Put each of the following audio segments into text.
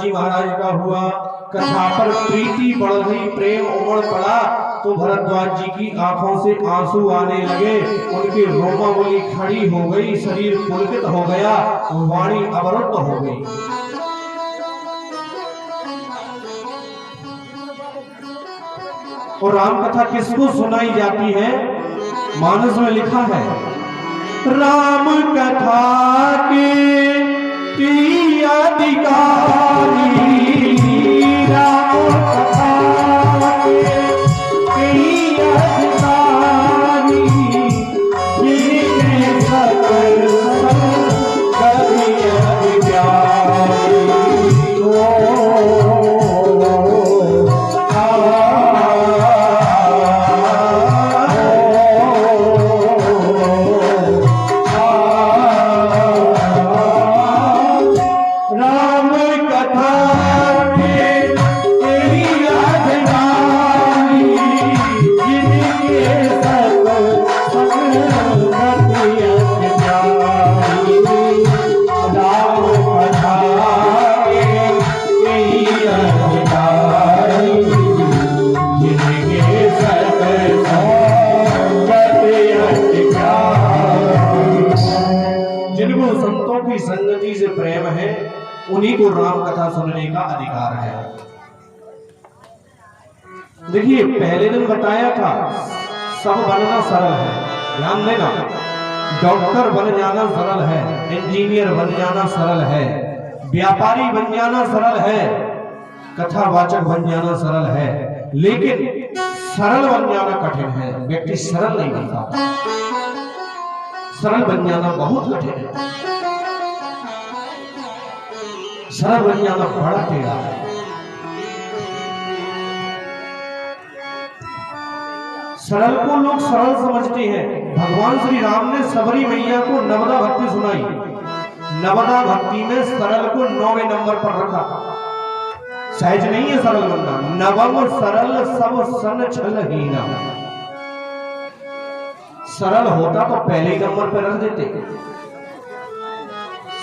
जी महाराज का हुआ। कथा पर प्रीति बढ़ गई, प्रेम उमड़ पड़ा, तो भरद्वाज जी की आंखों से आंसू आने लगे, उनकी रोमावली खड़ी हो गई, शरीर पुलकित हो गया, वाणी अवरुद्ध हो गई। और राम कथा किसको सुनाई जाती है? मानस में लिखा है, राम कथा के अधिकारी, राम कथा के अधिकारी, जिनके सकल कवि अभिप्राय, संगति से प्रेम है, उन्हीं को राम कथा सुनने का अधिकार है। देखिए, पहले दिन बताया था सब बनना सरल है, ध्यान देना। डॉक्टर बन जाना सरल है, इंजीनियर बन जाना सरल है, व्यापारी बन जाना सरल है, कथावाचक बन जाना सरल है, लेकिन सरल बन जाना कठिन है। व्यक्ति सरल नहीं बनता, सरल बन जाना बहुत कठिन है। सरल बन जाना बड़ा टेढ़ा है। सरल को लोग सरल समझते हैं। भगवान श्री राम ने सबरी मैया को नवदा भक्ति सुनाई। नवदा भक्ति में सरल को 9वें नंबर पर रखा। सहज नहीं है सरल बनना। नवम सरल सब सन छल हीना। सरल होता तो पहले नंबर पर रख देते।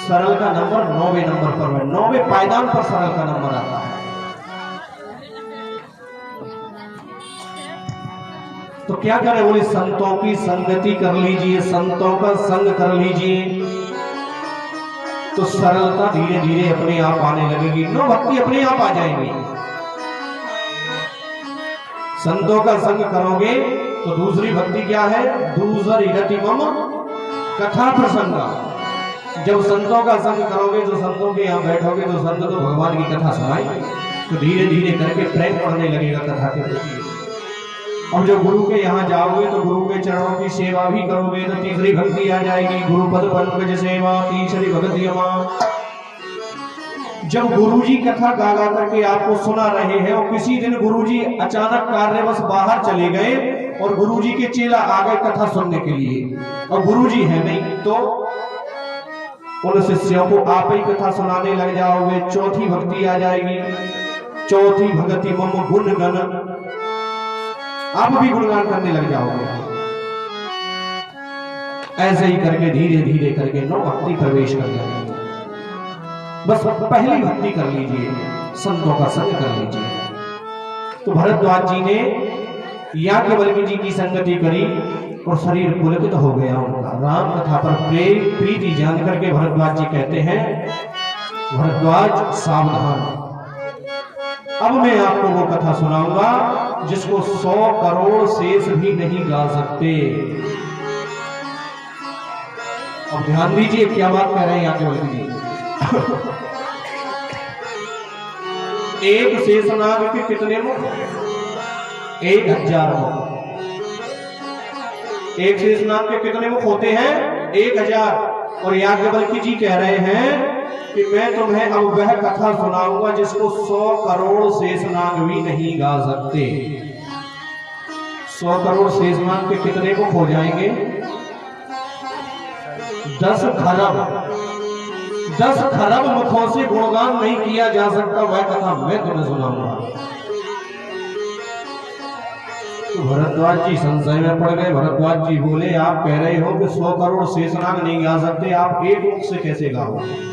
सरल का नंबर 9वें नंबर पर है। 9वें पायदान पर सरल का नंबर आता है। तो क्या करें? बोले संतों की संगति कर लीजिए, संतों का संग कर लीजिए, तो सरलता धीरे धीरे अपने आप आने लगेगी। नो भक्ति अपने आप आ जाएंगी। संतों का संग करोगे तो दूसरी भक्ति क्या है? दूसरी गति मम कथा प्रसंगा। जब संतों का संग करोगे, तो संतों के यहाँ बैठोगे, तो संत तो भगवान की कथा सुनाएंगे, तो धीरे धीरे करके प्रेम बढ़ने लगेगा कथा के प्रति। और जब गुरु के यहाँ जाओगे तो गुरु के चरणों की सेवा भी करोगे, तो तीसरी भक्ति आ जाएगी। गुरुपद पंकज सेवा तीसरी भक्ति अमा। जब गुरुजी कथा गा गा करके आपको सुना रहे हैं और किसी दिन गुरुजी अचानक कार्यवश बाहर चले गए और गुरुजी के चेला आ गए कथा सुनने के लिए, और गुरुजी है नहीं, तो उन शिष्यों को आप ही कथा सुनाने लग जाओगे। चौथी भक्ति आ जाएगी। चौथी भक्ति मम गुण गण। आप भी गुणगान करने लग जाओगे। ऐसे ही करके धीरे धीरे करके 9 भक्ति प्रवेश कर जाएगी। बस पहली भक्ति कर लीजिए, संतों का संग कर लीजिए। तो भरद्वाज जी ने याज्ञवल्क्य जी की संगति करी और शरीर पुलकित हो गया उनका। राम कथा पर प्रीति जान करके भरद्वाज जी कहते हैं, भरद्वाज सावधान, अब मैं आपको वो कथा सुनाऊंगा जिसको 100 करोड़ शेष भी नहीं गा सकते। अब ध्यान दीजिए क्या बात कह रहे हैं याज्ञवल्क्य जी। एक शेषनाग के कितने मुख? 1000 मुख। एक शेषनाग के कितने मुख होते हैं? 1000। और याज्ञवल्क्य जी कह रहे हैं कि मैं तुम्हें अब वह कथा सुनाऊंगा जिसको 100 करोड़ शेषनाग भी नहीं गा सकते। 100 करोड़ शेषनाग के कितने मुख हो जाएंगे? 10 खरब। 10 खरब मुखों से गुणगान नहीं किया जा सकता, वह कथा मैं तुम्हें सुनाऊंगा। तो भरद्वाज जी संशय में पड़ गए। भरद्वाज जी बोले, आप कह रहे हो कि 100 करोड़ शेषनाग नहीं गा सकते, आप एक मुख से कैसे गाओगे?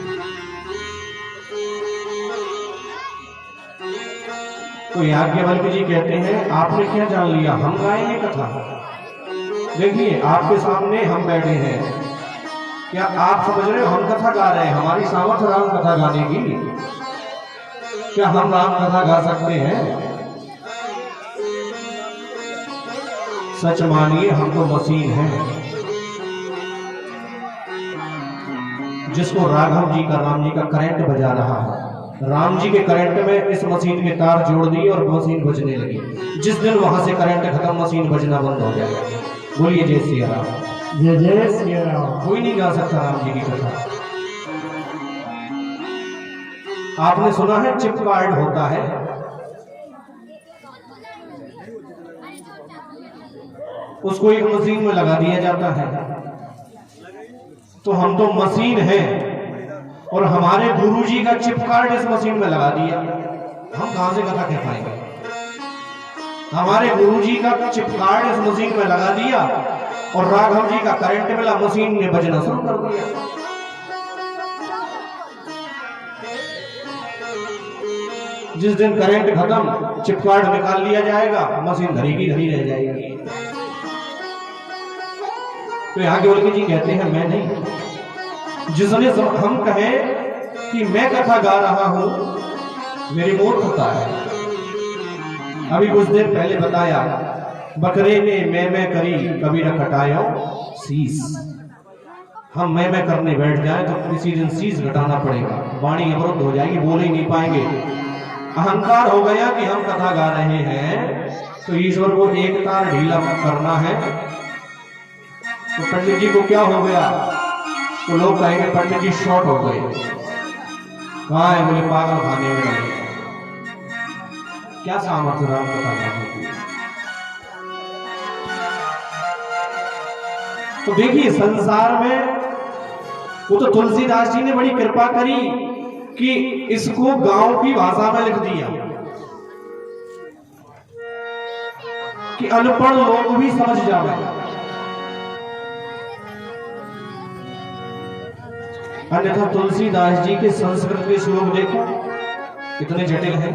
तो याज्ञवल्क्य जी कहते हैं आपने क्या जान लिया, हम गाएंगे कथा। देखिए आपके सामने हम बैठे हैं, क्या आप समझ रहे हो हम कथा गा रहे हैं? हमारी सामर्थ्य राम कथा गाने की, क्या हम राम कथा गा सकते हैं? सच मानिए हम तो मशीन हैं, जिसको राघव जी का राम जी का करंट बजा रहा है। राम जी के करंट में इस मशीन के तार जोड़ दिए और मशीन बजने लगी। जिस दिन वहां से करंट खत्म, मशीन बजना बंद हो जाएगा। बोलिए जय श्री राम, जय जय श्री राम। कोई नहीं गा सकता राम जी की कथा। आपने सुना है चिप कार्ड होता है, उसको एक मशीन में लगा दिया जाता है। तो हम तो मशीन हैं और हमारे गुरुजी का चिप कार्ड इस मशीन में लगा दिया, हम कहां से कथा कह पाएंगे? हमारे गुरुजी का चिप कार्ड इस मशीन में लगा दिया और राघव जी का करंट मिला, मशीन ने बजना शुरू कर दिया। जिस दिन करंट खत्म, चिप कार्ड निकाल लिया जाएगा, मशीन धरी की धरी रह जाएगी। तो याज्ञवल्क्य जी कहते हैं मैं नहीं, जिसने हम कहें कि मैं कथा गा रहा हूं, मेरी मूर्खता है। अभी कुछ देर पहले बताया, बकरे ने मैं करी कभी न कटायो शीस। हम मैं करने बैठ जाए तो किसी दिन शीस घटाना पड़ेगा, वाणी अवरुद्ध हो जाएगी, बोल ही नहीं पाएंगे। अहंकार हो गया कि हम कथा गा रहे हैं, तो ईश्वर को एक तार ढीला करना है। तो पंडित जी को क्या हो गया? तो लोग कहेंगे पंडित जी शॉर्ट हो गए। कहाँ है? बोले पागल खाने में गए। क्या सामर्थ्य राम कथा करने की? तो देखिए संसार में वो तो तुलसीदास जी ने बड़ी कृपा करी कि इसको गांव की भाषा में लिख दिया कि अनपढ़ लोग भी समझ जावे। अन्यथा तुलसीदास जी के संस्कृत के श्लोक देखो कितने जटिल हैं।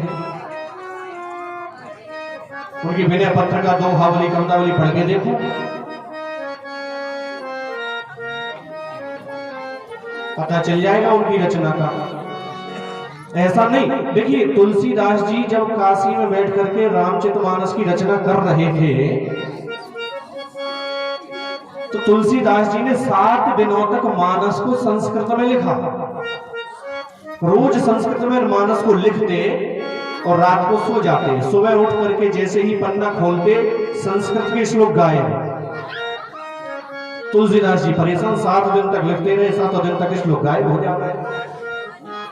उनकी विनय पत्र का दोहावली कवितावली पढ़ के देखो, पता चल जाएगा उनकी रचना का। ऐसा नहीं, देखिए तुलसीदास जी जब काशी में बैठ करके रामचरितमानस की रचना कर रहे थे, तो तुलसीदास जी ने 7 दिनों तक मानस को संस्कृत में लिखा। रोज संस्कृत में मानस को लिखते और रात को सो जाते। सुबह उठ करके जैसे ही पन्ना खोलते, संस्कृत के श्लोक गायब। तुलसीदास जी परेशान, 7 दिन तक लिखते रहे, 7 दिन तक श्लोक गायब हो जाता है।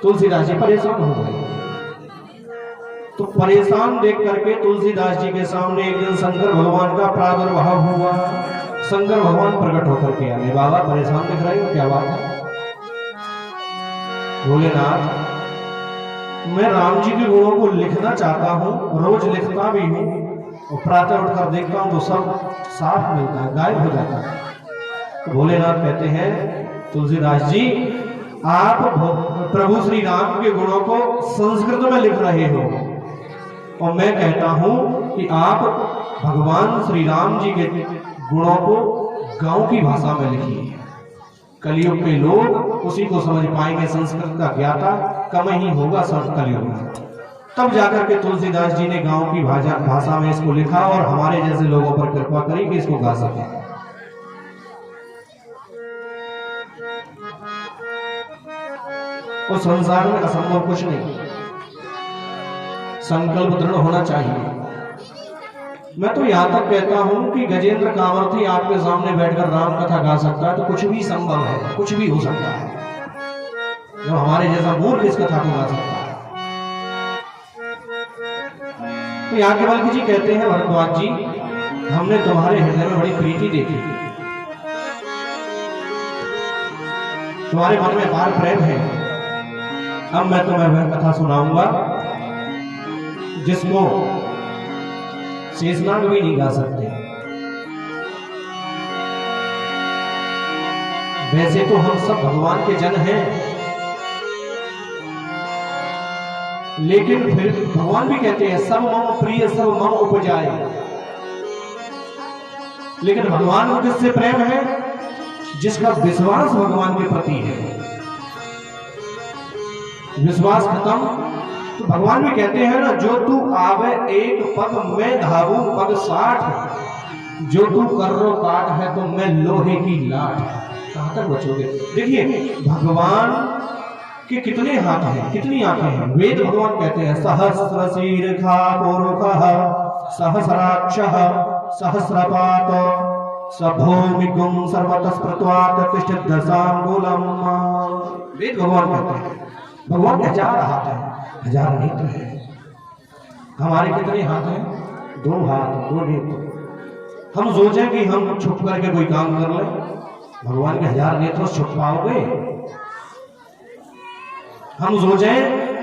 तुलसीदास जी परेशान हो गए। तो परेशान देख करके तुलसीदास जी के सामने एक दिन शंकर भगवान का प्रादुर्भाव हुआ। शंकर भगवान प्रकट होकर के आए, बाबा परेशान दिख रहे हो, क्या बात है? भोलेनाथ, मैं राम जी के गुणों को लिखना चाहता हूं, रोज लिखता भी हूं, और प्रातः उठकर देखता हूं तो सब साफ मिलता है, गायब हो जाता है। तो भोलेनाथ कहते हैं तुलसीदास जी, आप प्रभु श्री राम के गुणों को संस्कृत में लिख रहे हो, और मैं कहता हूं कि आप भगवान श्री राम जी के गुणों को गांव की भाषा में लिखिए। कलयुग के लोग उसी को समझ पाएंगे, संस्कृत का ज्ञाता कम ही होगा सब कलयुग में। तब जाकर के तुलसीदास जी ने गांव की भाषा में इसको लिखा और हमारे जैसे लोगों पर कृपा करी कि इसको गा सके। और संसार में असंभव कुछ नहीं, संकल्प दृढ़ होना चाहिए। मैं तो यहां तक कहता हूं कि गजेंद्र कामर्थी आपके सामने बैठकर राम कथा गा सकता है, तो कुछ भी संभव है, कुछ भी हो सकता है। जब हमारे जैसा मूर्ख इस कथा को गा सकता है। तो याज्ञवल्क्य जी कहते हैं, भरद्वाज जी, हमने तुम्हारे हृदय में बड़ी प्रीति देखी, तुम्हारे मन में अपार प्रेम है। अब मैं तुम्हें वह कथा सुनाऊंगा जिसको शेषनाग भी नहीं गा सकते। वैसे तो हम सब भगवान के जन हैं, लेकिन फिर भगवान भी कहते हैं सब मम प्रिय सब मम उपजाए। लेकिन भगवान को किससे प्रेम है? जिसका विश्वास भगवान के प्रति है। विश्वास खत्म तो भगवान भी कहते हैं ना, जो तू आवे एक पग मैं धावू पग 60, जो तू कर्रो काट है तो मैं लोहे की लाठ। कहां तक बचोगे? देखिए भगवान के कितने हाथ हैं, कितनी आंखें हैं। वेद भगवान कहते हैं सहस्र शीर्षा पुरुषः सहस्राक्षः सहस्रपात सभूमिगुं सर्वतस्पृत्वात् तिष्ठत् दशांगुलम्। वेद भगवान कहते हैं भगवान के 1000 हाथ हैं, 1000 नेत्र हैं। हमारे कितने हाथ हैं? 2 हाथ 2 नेत्र। हम सोचें कि हम छुप करके कोई काम कर लें, भगवान के 1000 नेत्र छुप पाओगे? हम सोचें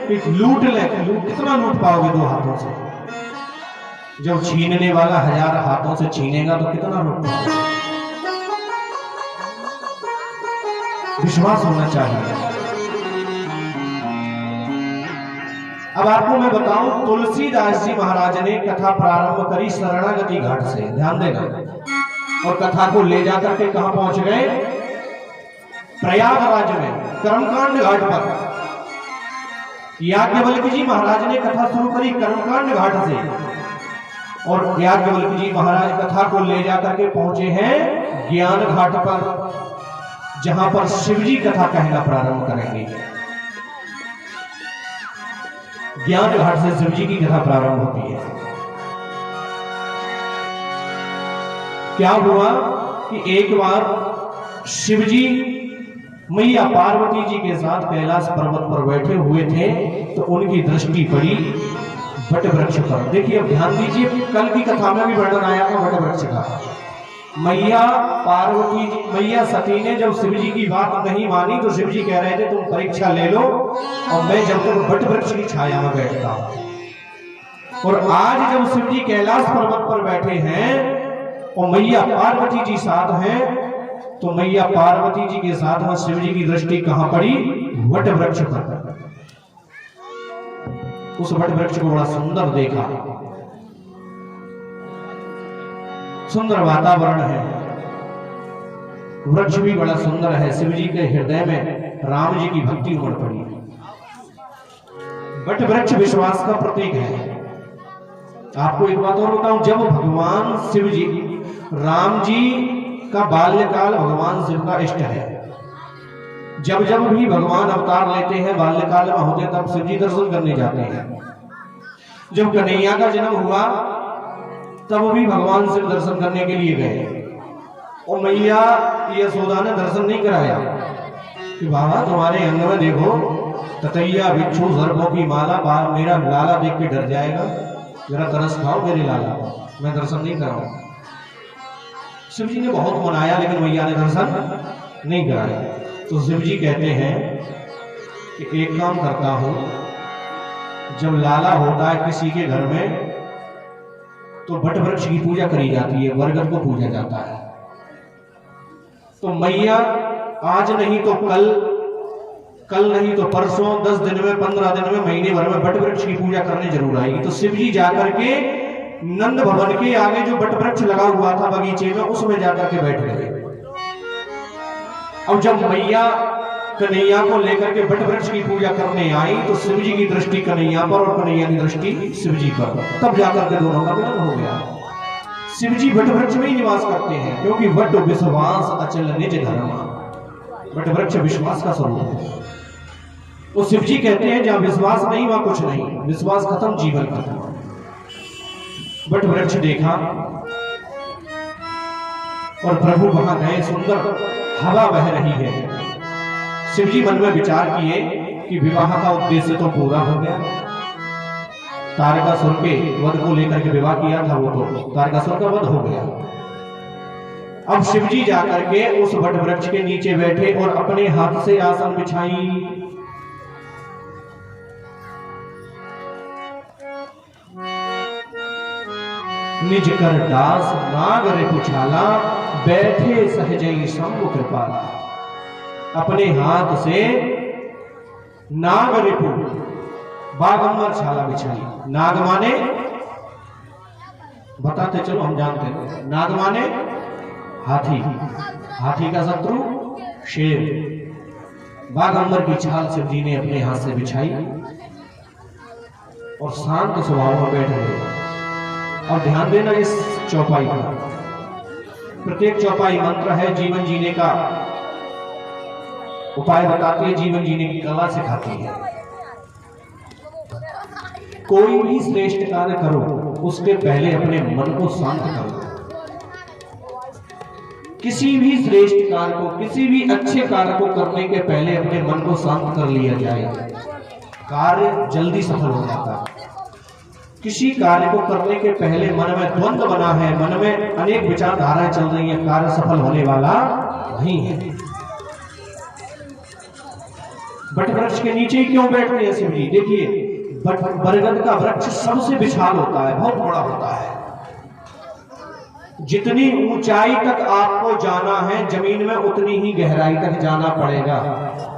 कि लूट ले, कितना लूट पाओगे 2 हाथों से? जब छीनने वाला 1000 हाथों से छीनेगा तो कितना लूट पाओगे? विश्वास होना चाहिए। अब आपको मैं बताऊं, तुलसीदास जी महाराज ने कथा प्रारंभ करी शरणागति घाट से, ध्यान देना, और कथा को ले जाकर के कहां पहुंच गए? प्रयागराज में कर्मकांड घाट पर। याज्ञवल्क्य जी महाराज ने कथा शुरू करी कर्मकांड घाट से, और याज्ञवल्क्य जी महाराज कथा को ले जाकर के पहुंचे हैं ज्ञान घाट पर, जहां पर शिव जी कथा कहना प्रारंभ करेंगे। ज्ञान घाट से शिव जी की कथा प्रारंभ होती है। क्या हुआ कि एक बार शिव जी मैया पार्वती जी के साथ कैलाश पर्वत पर बैठे हुए थे, तो उनकी दृष्टि पड़ी वट वृक्ष पर। देखिए अब ध्यान दीजिए, कल की कथा में भी वर्णन आया था वट वृक्ष का। मैया पार्वती जी, मैया सती ने जब शिव जी की बात नहीं मानी तो शिव जी कह रहे थे तुम परीक्षा ले लो और मैं जब तक वट वृक्ष की छाया में बैठता हूं। और आज जब शिव जी कैलाश पर्वत पर बैठे हैं और मैया पार्वती जी साथ हैं, तो मैया पार्वती जी के साथ में शिव जी की दृष्टि कहां पड़ी? वट वृक्ष पर। उस वट वृक्ष को बड़ा सुंदर देखा, सुंदर वातावरण है, वृक्ष भी बड़ा सुंदर है। शिव जी के हृदय में राम जी की भक्ति उमड़ पड़ी। वट वृक्ष विश्वास का प्रतीक है। आपको एक बात और बताऊं, जब भगवान शिव जी, राम जी का बाल्यकाल भगवान शिव का इष्ट है। जब जब भी भगवान अवतार लेते हैं बाल्यकाल में होते, तब शिव जी दर्शन करने जाते हैं। जब कन्हैया का जन्म हुआ तब भी भगवान शिव दर्शन करने के लिए गए, और मैया यशोदा ने दर्शन नहीं कराया कि बाबा तुम्हारे अंग में देखो ततैया बिच्छू सर्पों की माला, मेरा लाला देख के डर जाएगा, जरा तरस खाओ मेरे लाला, मैं दर्शन नहीं कराऊंगा। शिव जी ने बहुत मनाया लेकिन मैया ने दर्शन नहीं कराया। तो शिव जी कहते हैं कि एक काम करता हूं, जब लाला होता है किसी के घर में तो वट वृक्ष की पूजा करी जाती है, बरगद को पूजा जाता है। तो मैया आज नहीं तो कल, कल नहीं तो परसों, 10 दिन में, 15 दिन में, महीने भर में वट वृक्ष की पूजा करने जरूर आएगी। तो शिव जी जाकर के नंद भवन के आगे जो वट वृक्ष लगा हुआ था बगीचे में, उसमें जाकर के बैठ गए। अब जब मैया कन्हैया को लेकर के वट वृक्ष की पूजा करने आई तो शिव जी की दृष्टि कन्हैया पर और कन्हैया की दृष्टि शिव जी पर, तब जाकर के दोनों का मिलन हो गया। शिव जी वट वृक्ष में ही निवास करते हैं, क्योंकि वट विश्वास अचल निज धर्म। वट वृक्ष विश्वास का स्वरूप है। वो शिव जी कहते हैं जहां विश्वास नहीं वहां कुछ नहीं, विश्वास खत्म जीवन खत्म। वट वृक्ष देखा और प्रभु वहां गए, सुंदर हवा बह रही है। शिव जी मन में विचार किए कि विवाह का उद्देश्य तो पूरा हो गया, तारकासुर के वध को लेकर के विवाह किया था, वो तो तारकासुर का वध हो गया। अब शिव जी जाकर के उस वट वृक्ष के नीचे बैठे और अपने हाथ से आसन बिछाई। निज कर दास नाग रिपुछाला, बैठे सहजई शंभु कृपाला। अपने हाथ से नाग रिपु बागंबर छाला बिछाई। नाग माने, बताते चलो हम जानते हैं, नाग माने हाथी, हाथी का शत्रु शेर। बागंबर की छाल शिव जी ने अपने हाथ से बिछाई और शांत स्वभाव में बैठ गए। और ध्यान देना इस चौपाई का, प्रत्येक चौपाई मंत्र है, जीवन जीने का उपाय बताती है, जीवन जीने की कला सिखाती है। कोई भी श्रेष्ठ कार्य करो उसके पहले अपने मन को शांत करो। किसी भी श्रेष्ठ कार्य को, किसी भी अच्छे कार्य को करने के पहले अपने मन को शांत कर लिया जाए, कार्य जल्दी सफल हो जाता है। किसी कार्य को करने के पहले मन में द्वंद्व बना है, मन में अनेक विचारधाराएं चल रही हैं, कार्य सफल होने वाला नहीं है। बट वृक्ष के नीचे ही क्यों बैठते हैं शिव जी? देखिए, बरगद का वृक्ष सबसे विशाल होता है, बहुत बड़ा होता है। जितनी ऊंचाई तक आपको जाना है जमीन में, उतनी ही गहराई तक जाना पड़ेगा,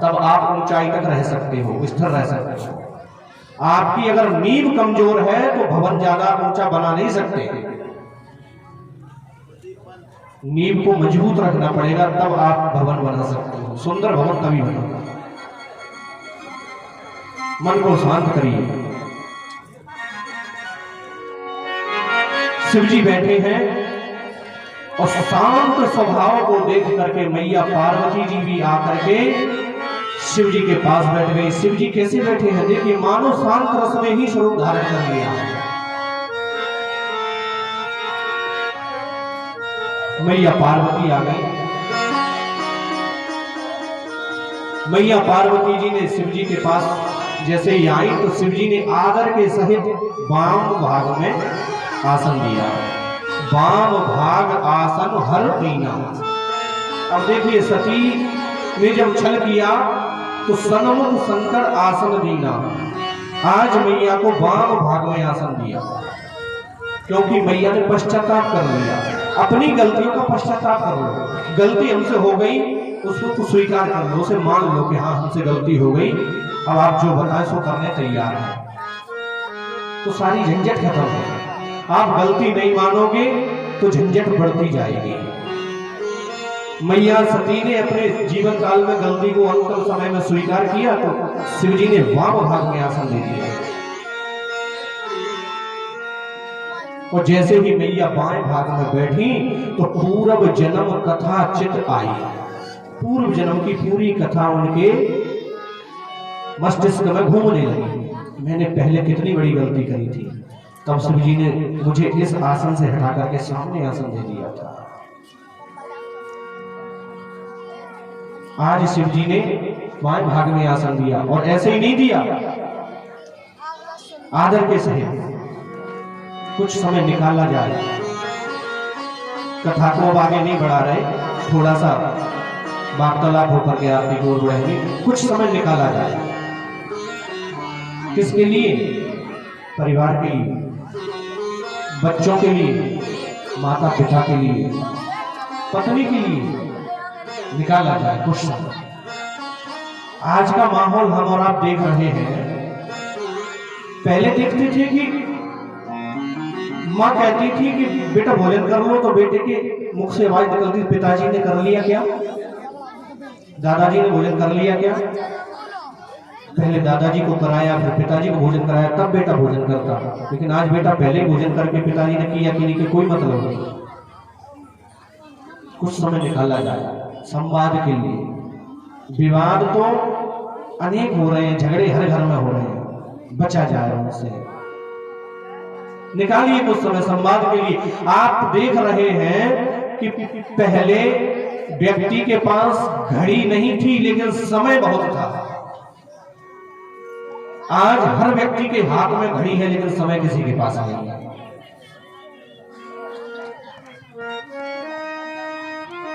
तब आप ऊंचाई तक रह सकते हो, स्थिर रह सकते हो। आपकी अगर नींव कमजोर है तो भवन ज्यादा ऊंचा बना नहीं सकते। नींव को मजबूत रखना पड़ेगा, तब आप भवन बना सकते हो। सुंदर भवन तभी बनेगा। मन को शांत करिए। शिव जी बैठे हैं और शांत स्वभाव को देख करके मैया पार्वती जी भी आकर के शिव जी के पास बैठ गए। शिव जी कैसे बैठे हैं? देखिए, मानो शांत रस में ही स्वरूप धारण कर लिया। मैया पार्वती आ गई। मैया पार्वती जी ने शिव जी के पास जैसे ही आई तो शिव जी ने आदर के सहित वाम भाग में आसन दिया। वाम भाग आसन हर दीना। अब देखिए, सती ने जब छल किया तो सन्मुख शंकर आसन दीना। आज मैया को वाम भाग में आसन दिया, क्योंकि मैया ने पश्चाताप कर लिया। अपनी गलतियों का पश्चाताप कर लो। गलती हमसे हो गई, उसको स्वीकार कर लो, उसे मान लो कि हाँ हमसे गलती हो गई, अब आप जो बताएं सो करने तैयार हैं, तो सारी झंझट खत्म है। आप गलती नहीं मानोगे तो झंझट बढ़ती जाएगी। मैया सती ने अपने जीवन काल में गलती को अंतिम समय में स्वीकार किया तो शिव जी ने वाम भाग में आसन दे दिया। और जैसे ही मैया बाएं भाग में बैठी तो पूर्व जन्म कथा चित आई। पूर्व जन्म की पूरी कथा उनके मस्तिष्क में घूमने लगी। मैंने पहले कितनी बड़ी गलती करी थी, तब शिव जी ने मुझे इस आसन से हटा करके सामने आसन दे दिया था। आज शिव जी ने बाएं भाग में आसन दिया, और ऐसे ही नहीं दिया, आदर के सहित कुछ समय निकाला जाए। कथा को अब आगे नहीं बढ़ा रहे, थोड़ा सा वार्तालाप होकर के आरती की ओर बढ़ेंगे। कुछ समय निकाला जाए। किसके लिए? परिवार के लिए, बच्चों के लिए, माता पिता के लिए, पत्नी के लिए निकाला जाए कुछ समय। आज का माहौल हम और आप देख रहे हैं। पहले देखते थे कि माँ कहती थी कि बेटा भोजन कर लो, तो बेटे के मुख से आवाज निकलती, पिताजी ने कर लिया क्या? दादाजी ने भोजन कर लिया क्या? पहले दादाजी को कराया, फिर पिताजी को भोजन कराया, तब बेटा भोजन करता। लेकिन आज बेटा पहले भोजन करके पिताजी ने किया कि नहीं कि कोई मतलब नहीं। कुछ समय निकाला जाए संवाद के लिए। विवाद तो अनेक हो रहे हैं, झगड़े हर घर में हो रहे हैं, बचा जाए उनसे। निकालिए कुछ समय संवाद के लिए। आप देख रहे हैं कि पहले व्यक्ति के पास घड़ी नहीं थी, लेकिन समय बहुत था। आज हर व्यक्ति के हाथ में घड़ी है, लेकिन समय किसी के पास नहीं है।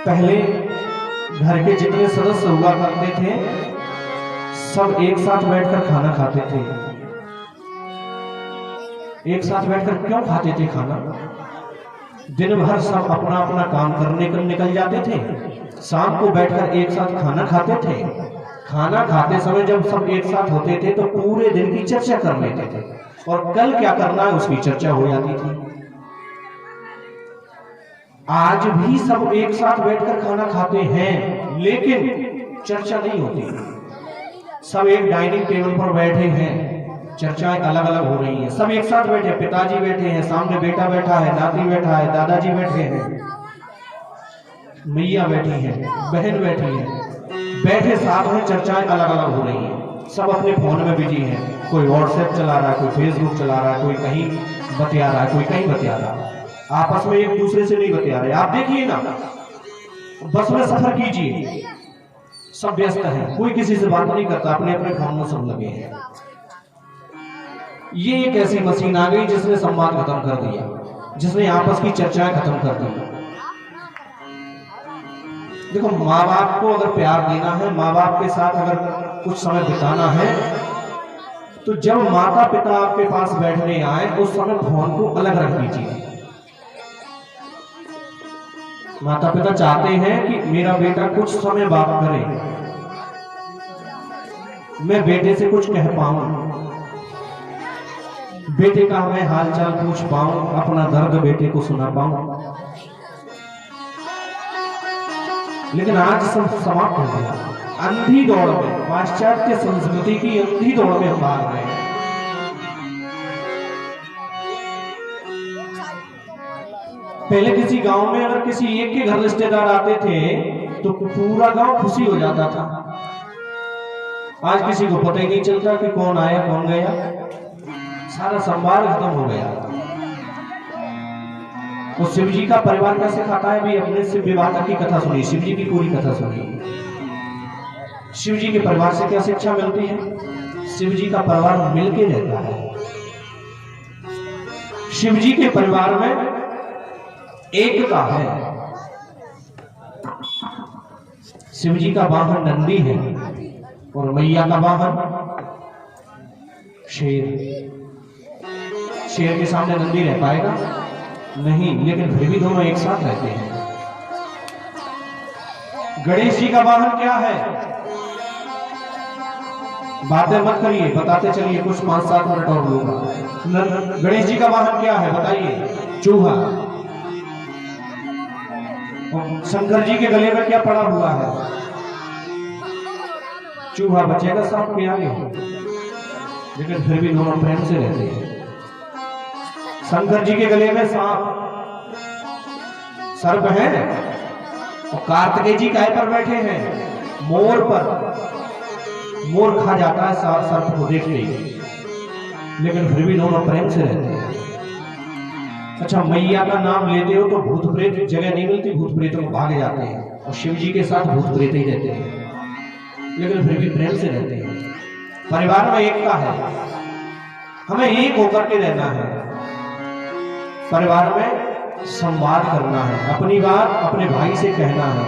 पहले घर के जितने सदस्य हुआ करते थे, सब एक साथ बैठकर खाना खाते थे। एक साथ बैठकर क्यों खाते थे खाना? दिन भर सब अपना अपना काम करने निकल जाते थे, शाम को बैठकर एक साथ खाना खाते थे। खाना खाते समय जब सब एक साथ होते थे तो पूरे दिन की चर्चा कर लेते थे और कल क्या करना है उसकी चर्चा हो जाती थी। आज भी सब एक साथ बैठकर खाना खाते हैं लेकिन चर्चा नहीं होती। सब एक डाइनिंग टेबल पर बैठे हैं, चर्चाएं अलग अलग हो रही हैं। सब एक साथ बैठे, पिताजी बैठे हैं, सामने बेटा बैठा है, नाती बैठा है, दादाजी बैठे हैं, मैया बैठी है, बहन बैठी है, बैठे साथ में चर्चाएं अलग अलग हो रही हैं। सब अपने फोन में बिजी हैं, कोई व्हाट्सएप चला रहा है, कोई फेसबुक चला रहा है, कोई कहीं बतिया रहा है, कोई कहीं बतिया रहा है, आपस में एक दूसरे से नहीं बतिया रहे। आप देखिए ना, बस में सफर कीजिए, सब व्यस्त हैं, कोई किसी से बात नहीं करता, अपने अपने फोन में सब लगे हैं। ये एक ऐसी मशीन आ गई जिसने संवाद खत्म कर दिया, जिसने आपस की चर्चाएं खत्म कर दी। देखो, माँ बाप को अगर प्यार देना है, माँ बाप के साथ अगर कुछ समय बिताना है, तो जब माता पिता आपके पास बैठने आए उस समय फोन को अलग रख दीजिए। माता पिता चाहते हैं कि मेरा बेटा कुछ समय बात करे, मैं बेटे से कुछ कह पाऊं, बेटे का मैं हालचाल पूछ पाऊं, अपना दर्द बेटे को सुना पाऊं। लेकिन आज सब समाप्त हो गया। अंधी दौड़ में, पाश्चात्य संस्कृति की अंधी दौड़ में हम भाग रहे हैं। पहले किसी गांव में अगर किसी एक के घर रिश्तेदार आते थे तो पूरा गांव खुशी हो जाता था। आज किसी को पता ही नहीं चलता कि कौन आया कौन गया, सारा संवाद खत्म हो गया। तो शिव जी का परिवार कैसे खाता है भी, अपने शिव विवाह की कथा सुनी, शिव जी की पूरी कथा सुनी। शिव जी के परिवार से क्या शिक्षा मिलती है? शिव जी का परिवार मिलके रहता है। शिव जी के परिवार में एकता है। शिव जी का वाहन नंदी है और मैया का वाहन शेर। शेर के सामने नंदी रह पाएगा नहीं, लेकिन फिर भी दोनों एक साथ रहते हैं। गणेश जी का वाहन क्या है? बातें मत करिए, बताते चलिए, कुछ 5-7 मिनट और लूंगा। गणेश जी का वाहन क्या है बताइए? चूहा। शंकर जी के गले में क्या पड़ा हुआ है? चूहा बचेगा सांप के आगे, लेकिन फिर भी दोनों प्रेम से रहते हैं। शंकर जी के गले में सांप सर्प है और कार्तिकेय जी काय पर बैठे हैं? मोर पर। मोर खा जाता है सर्प को देखते ही, लेकिन फिर भी दोनों प्रेम से रहते हैं। अच्छा, मैया का नाम लेते हो तो भूत प्रेत जगह नहीं मिलती, भूत प्रेतों को भाग जाते हैं, और शिव जी के साथ भूत प्रेत ही रहते हैं, लेकिन फिर भी प्रेम से रहते हैं। परिवार में एकता है, हमें एक होकर के रहना है। परिवार में संवाद करना है, अपनी बात अपने भाई से कहना है,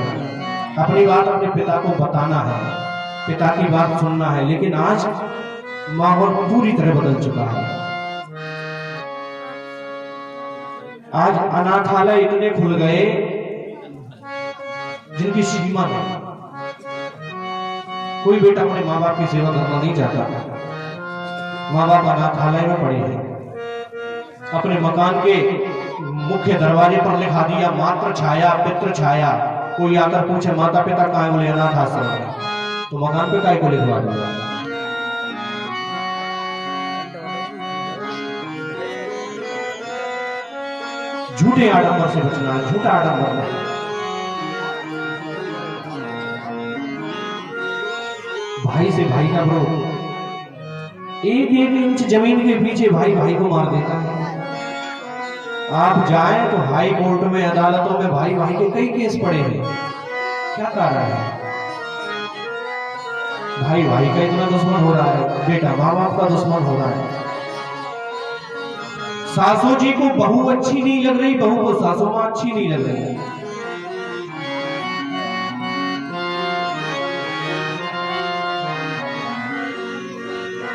अपनी बात अपने पिता को बताना है, पिता की बात सुनना है। लेकिन आज माहौल पूरी तरह बदल चुका है। आज अनाथालय इतने खुल गए जिनकी सीमा नहीं। कोई बेटा अपने माँ बाप की सेवा करना नहीं चाहता। माँ बाप अनाथालय में पड़े हैं, अपने मकान के मुख्य दरवाजे पर लिखा दिया मातृ छाया पितृ छाया। कोई आकर पूछे माता पिता कहाँ है? बोले अनाथ आश्रम। तो मकान पे काय को लिखवा दिया? झूठे आडंबर से बचना है, झूठा आडंबर नहीं। भाई से भाई का विरोध, एक इंच जमीन के पीछे भाई भाई को मार देता है। आप जाएं तो हाई कोर्ट में, अदालतों में भाई भाई के कई केस पड़े हैं। क्या कारण है? भाई भाई का इतना दुश्मन हो रहा है, बेटा माँ बाप का दुश्मन हो रहा है। सासू जी को बहू अच्छी नहीं लग रही, बहू को सासू माँ अच्छी नहीं लग रही।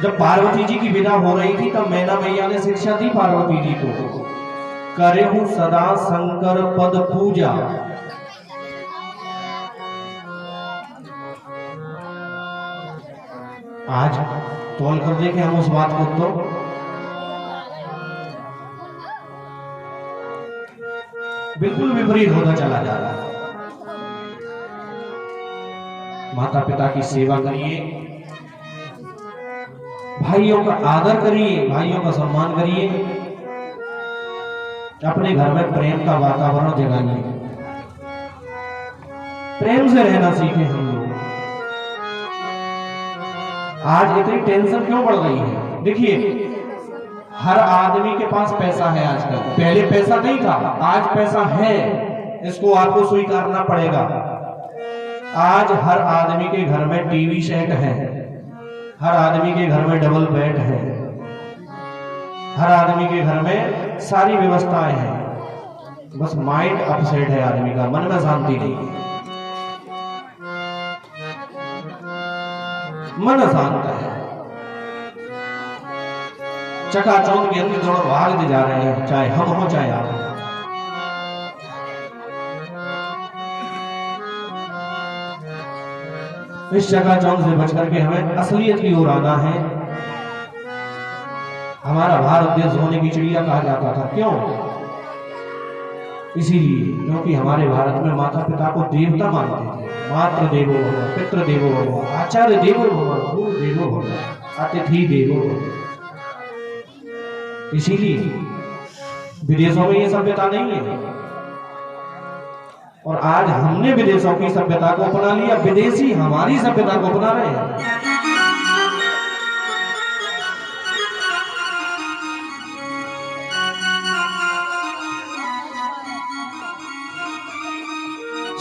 जब पार्वती जी की विदा हो रही थी तब मैना मैया ने शिक्षा दी पार्वती जी को, करेहु सदा शंकर पद पूजा। आज तौल कर देखें हम उस बात को, तो बिल्कुल विपरीत होता चला जा रहा है। माता पिता की सेवा करिए, भाइयों का आदर करिए, भाइयों का सम्मान करिए, अपने घर में प्रेम का वातावरण जगाइए, प्रेम से रहना सीखें हम लोग। आज इतनी टेंशन क्यों बढ़ गई है? देखिए, हर आदमी के पास पैसा है आजकल, पहले पैसा नहीं था, आज पैसा है, इसको आपको स्वीकारना पड़ेगा। आज हर आदमी के घर में टीवी सेट है, हर आदमी के घर में डबल बेड है, हर आदमी के घर में सारी व्यवस्थाएं हैं, बस माइंड अपसेट है आदमी का, मन में शांति नहीं है, मन अशांत है, चकाचौंध के अंदर दौड़ भागते जा रहे हैं, चाहे हम हो चाहे आप हो। इस चकाचौंध से बचकर के हमें असलियत की ओर आना है। हमारा भारत देश सोने की चिड़िया कहा जाता था, क्यों? इसीलिए क्योंकि हमारे भारत में माता पिता को देवता मानते थे। मातृ देवो भव, पितृ देवो भव, आचार्य देवो भव, गुरु देवो भव, अतिथि देवो भव। इसीलिए विदेशों में ये सभ्यता नहीं है, और आज हमने विदेशों की सभ्यता को अपना लिया, विदेशी हमारी सभ्यता को अपना रहे हैं।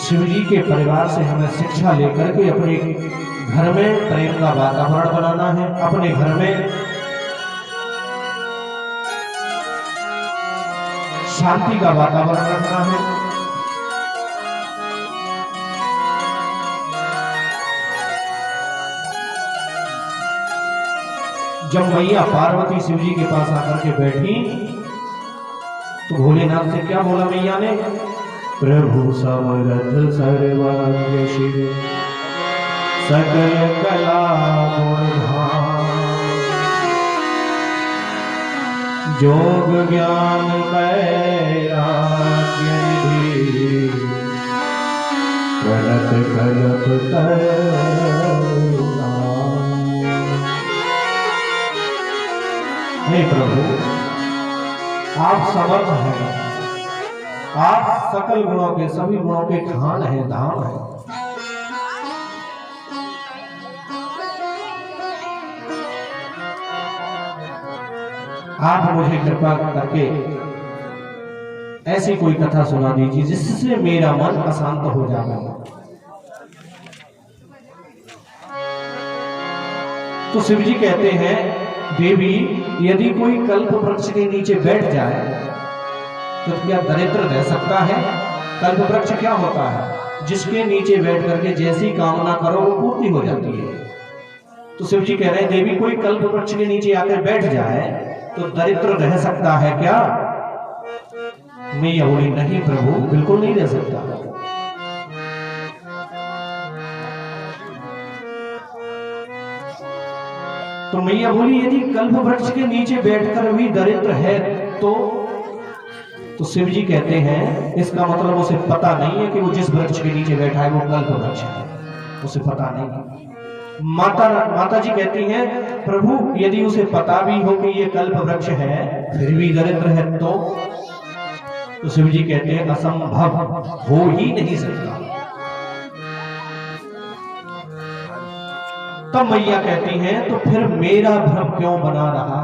शिव जी के परिवार से हमें शिक्षा लेकर के अपने घर में प्रेम का वातावरण बनाना है, अपने घर में शांति का वातावरण रखना है। जब मैया पार्वती शिव जी के पास आकर के बैठी तो भोलेनाथ से क्या बोला मैया ने? प्रभु समर्थ सर्वज्ञ शिव सकल कला गुणधाम, जोग ज्ञान वैराग्य निधि, प्रणत कल्प करुणा। हे प्रभु, आप समर्थ हैं, आप सकल गुणों के, सभी गुणों के खान हैं, धाम हैं। आप मुझे कृपा करके ऐसी कोई कथा सुना दीजिए जिससे मेरा मन अशांत हो जाए। तो शिव जी कहते हैं, देवी, यदि कोई कल्प वृक्ष के नीचे बैठ जाए तो क्या दरिद्र रह सकता है? कल्प वृक्ष क्या होता है? जिसके नीचे बैठ करके जैसी कामना करो वो पूर्ति हो जाती है। तो शिव जी कह रहे हैं, देवी, कोई कल्प वृक्ष के नीचे आकर बैठ जाए तो दरिद्र रह सकता है क्या? मैया बोली, नहीं प्रभु, बिल्कुल नहीं रह सकता। तो मैया बोली, यदि कल्प वृक्ष के नीचे बैठकर भी दरिद्र है तो शिव जी कहते हैं, इसका मतलब उसे पता नहीं है कि वो जिस वृक्ष के नीचे बैठा है वो कल्प वृक्ष है, उसे पता नहीं। माता जी कहती हैं, प्रभु, यदि उसे पता भी हो कि ये कल्प वृक्ष है फिर भी दरिद्र है तो शिव जी कहते हैं, असंभव, हो ही नहीं सकता। तब मैया कहती हैं, तो फिर मेरा भ्रम क्यों बना रहा?